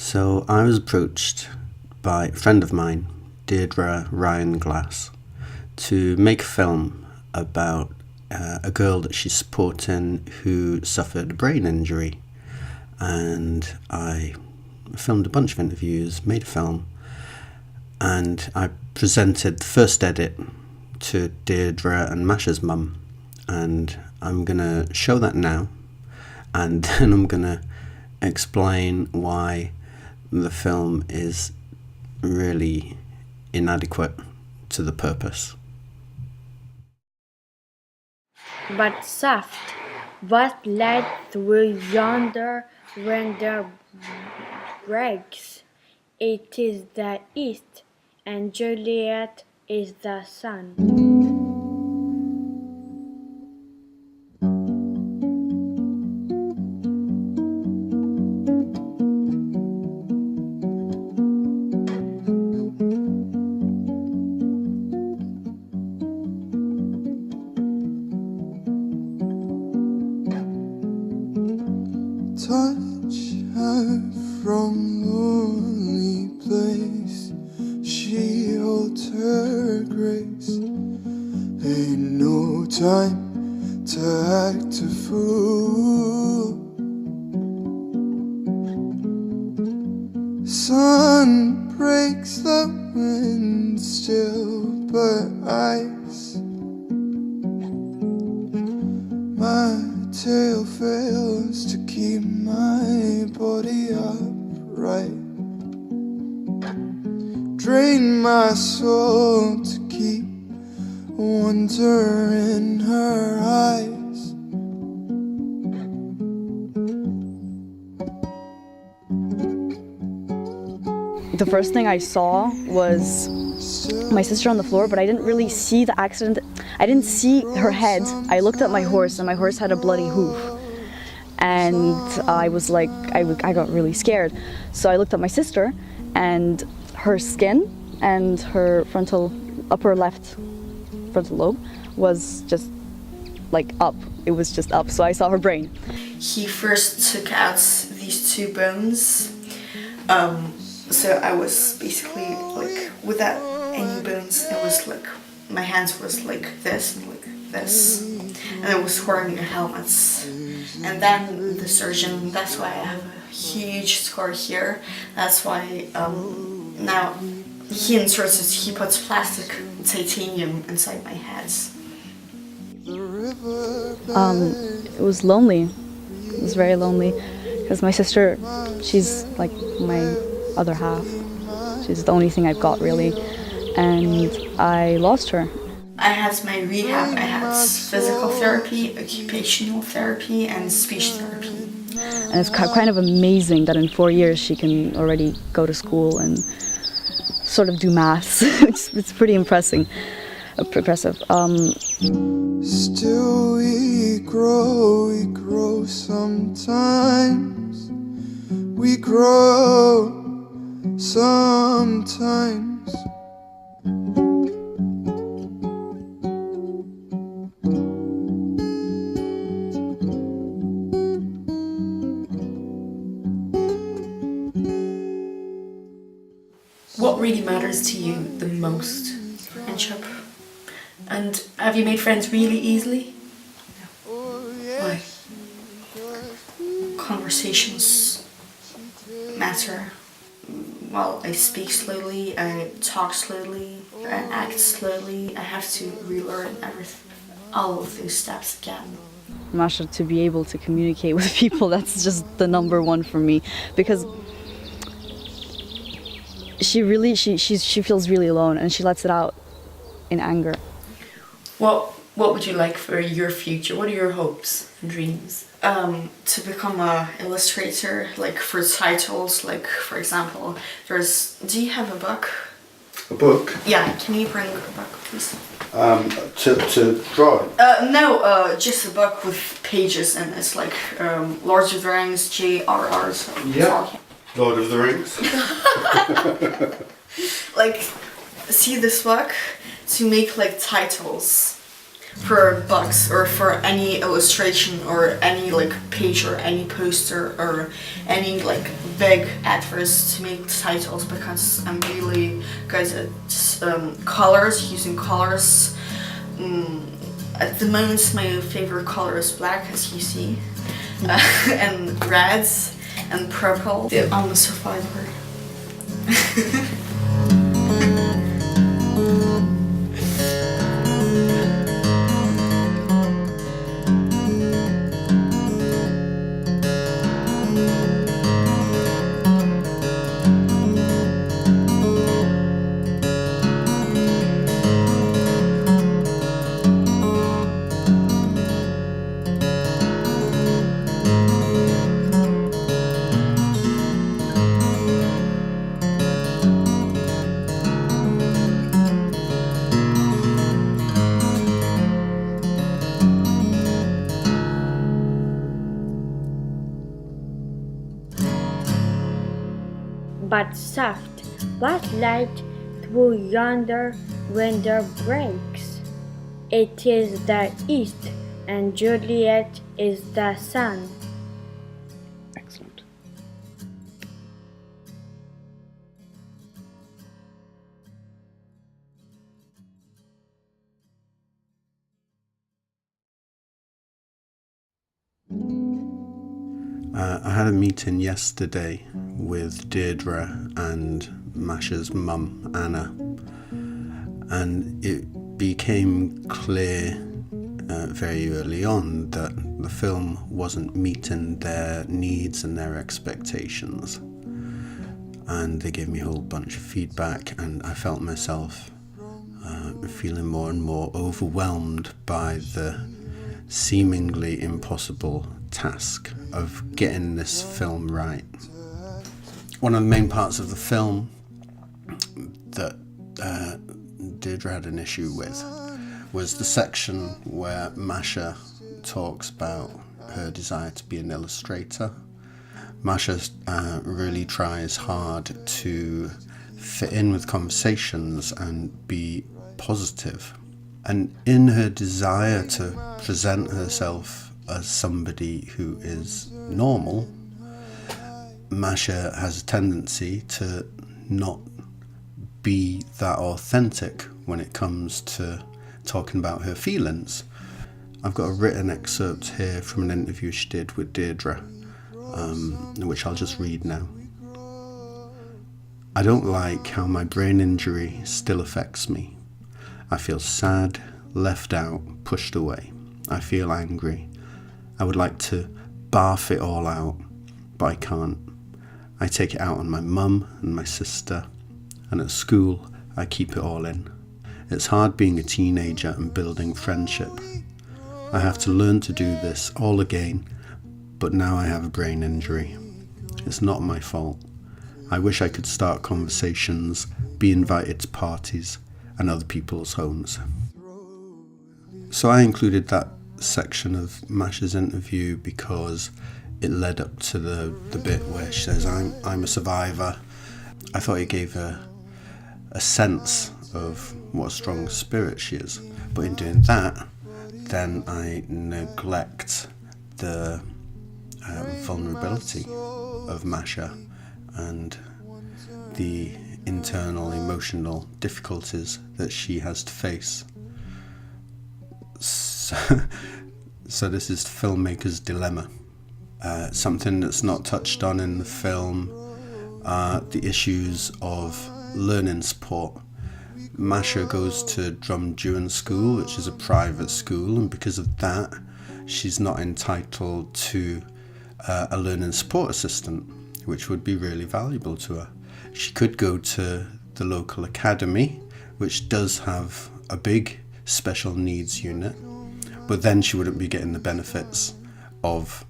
So I was approached by a friend of mine, Deirdre Ryan Glass, to make a film about a girl that she's supporting who suffered a brain injury. And I filmed a bunch of interviews, made a film, and I presented the first edit to Deirdre and Masha's mum. And I'm going to show that now, and then I'm going to explain why the film is really inadequate to the purpose. But soft, what light through yonder render breaks? It is the east, and Juliet is the sun. Touch her from lonely place, she holds her grace. Ain't no time to act a fool. Sun breaks the wind still, but ice. My tail fails to keep my body upright. Drain my soul to keep wonder in her eyes. The first thing I saw was my sister on the floor, but I didn't really see the accident. I didn't see her head. I looked at my horse, and my horse had a bloody hoof. And I was like, I got really scared. So I looked at my sister, and her skin and her upper left frontal lobe was just like up. It was just up, so I saw her brain. He first took out these two bones. So I was basically like, without any bones, it was like, my hands was like this and like this. And I was wearing helmets. And then the surgeon, that's why I have a huge scar here. That's why now he puts plastic titanium inside my head. It was lonely. It was very lonely because my sister, she's like my other half. She's the only thing I've got really, and I lost her. I had my rehab. I had physical therapy, occupational therapy, and speech therapy. And it's kind of amazing that in 4 years she can already go to school and sort of do maths. It's pretty impressive. Still we grow sometimes. We grow sometimes. What really matters to you the most? Friendship. And have you made friends really easily? Why? Conversations matter. Well, I speak slowly, I talk slowly, I act slowly. I have to relearn all of those steps again. Masha, to be able to communicate with people, that's just the number one for me, because she feels really alone, and she lets it out in anger. What would you like for your future? What are your hopes and dreams? To become a illustrator, like for titles, like for example, do you have a book? A book? Yeah, can you bring a book, please? To draw it? No, just a book with pages, and it's like Lord of the Rings, J.R.R. So yeah, Lord of the Rings. Like, see this book? To make like titles. for bucks or for any illustration or any like page or any poster or any like big adverts to make titles, because I'm really good at colors, using colors. At the moment my favorite color is black, as you see, and reds and purple. I'm a survivor. But soft, what light through yonder window breaks? It is the east, and Juliet is the sun. Excellent. I had a meeting yesterday with Deirdre and Masha's mum, Anna, and it became clear very early on that the film wasn't meeting their needs and their expectations. And they gave me a whole bunch of feedback, and I felt myself feeling more and more overwhelmed by the seemingly impossible task of getting this film right. One of the main parts of the film that Deirdre had an issue with was the section where Masha talks about her desire to be an illustrator. Masha really tries hard to fit in with conversations and be positive. And in her desire to present herself as somebody who is normal, Masha has a tendency to not be that authentic when it comes to talking about her feelings. I've got a written excerpt here from an interview she did with Deirdre, which I'll just read now. I don't like how my brain injury still affects me. I feel sad, left out, pushed away. I feel angry. I would like to barf it all out, but I can't. I take it out on my mum and my sister, and at school I keep it all in. It's hard being a teenager and building friendship. I have to learn to do this all again, but now I have a brain injury. It's not my fault. I wish I could start conversations, be invited to parties and other people's homes. So I included that section of Masha's interview because it led up to the bit where she says, I'm a survivor. I thought it gave a sense of what a strong spirit she is. But in doing that, then I neglect the vulnerability of Masha and the internal emotional difficulties that she has to face. So this is filmmaker's dilemma. Something that's not touched on in the film are the issues of learning support. Masha goes to Drumduan School, which is a private school, and because of that, she's not entitled to a learning support assistant, which would be really valuable to her. She could go to the local academy, which does have a big special needs unit, but then she wouldn't be getting the benefits of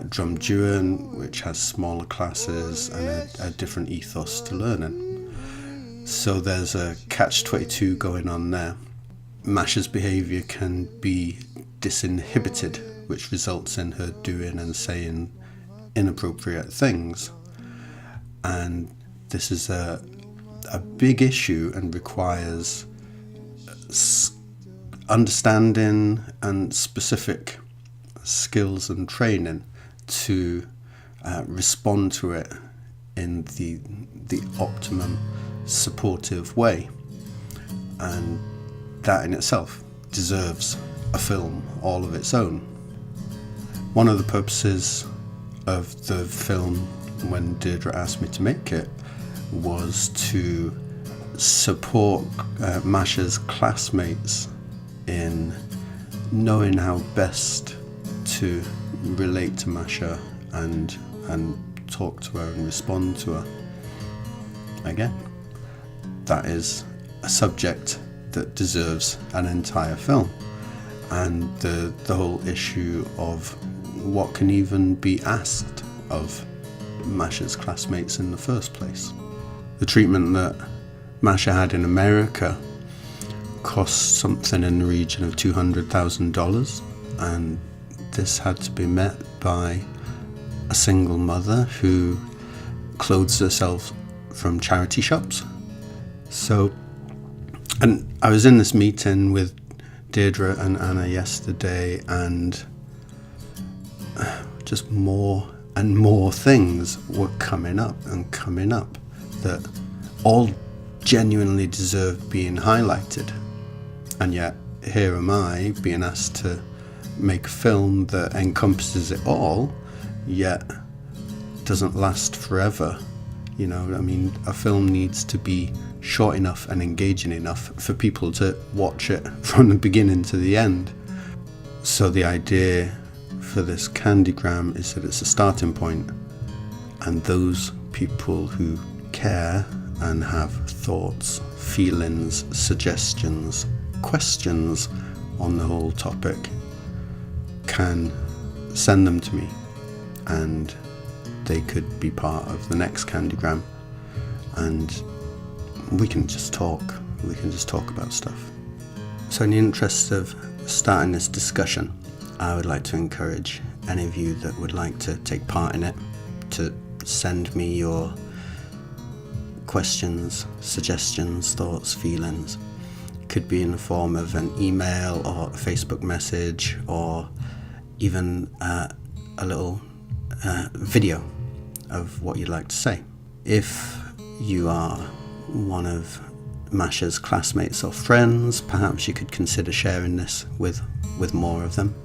Drumduan, which has smaller classes and a different ethos to learning. So there's a catch-22 going on there. Masha's behaviour can be disinhibited, which results in her doing and saying inappropriate things. And this is a big issue and requires understanding and specific skills and training to respond to it in the optimum supportive way, and that in itself deserves a film all of its own. One of the purposes of the film, when Deirdre asked me to make it, was to support Masha's classmates in knowing how best to relate to Masha and talk to her and respond to her. Again, that is a subject that deserves an entire film, and the whole issue of what can even be asked of Masha's classmates in the first place. The treatment that Masha had in America cost something in the region of $200,000, and this had to be met by a single mother who clothes herself from charity shops. So, and I was in this meeting with Deirdre and Anna yesterday, and just more and more things were coming up that all genuinely deserve being highlighted. And yet here am I being asked to make a film that encompasses it all, yet doesn't last forever. You know, I mean, a film needs to be short enough and engaging enough for people to watch it from the beginning to the end. So the idea for this CANDiGRAM is that it's a starting point, and those people who care and have thoughts, feelings, suggestions, questions on the whole topic can send them to me, and they could be part of the next CANDiGRAM, and we can just talk about stuff. So in the interest of starting this discussion, I would like to encourage any of you that would like to take part in it to send me your questions, suggestions, thoughts, feelings. It could be in the form of an email or a Facebook message, or even a little video of what you'd like to say. If you are one of Masha's classmates or friends, perhaps you could consider sharing this with more of them.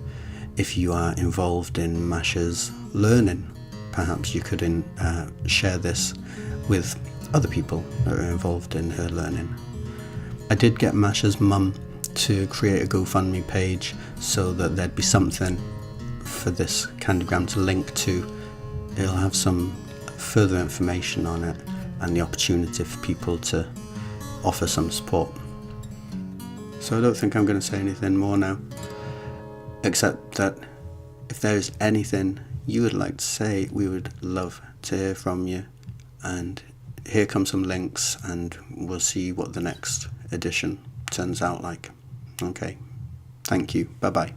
If you are involved in Masha's learning, perhaps you could share this with other people that are involved in her learning. I did get Masha's mum to create a GoFundMe page so that there'd be something for this CANDiGRAM to link to. It'll have some further information on it and the opportunity for people to offer some support. So I don't think I'm going to say anything more now, except that if there is anything you would like to say, we would love to hear from you. And here come some links, and we'll see what the next edition turns out like. Okay, thank you, bye bye.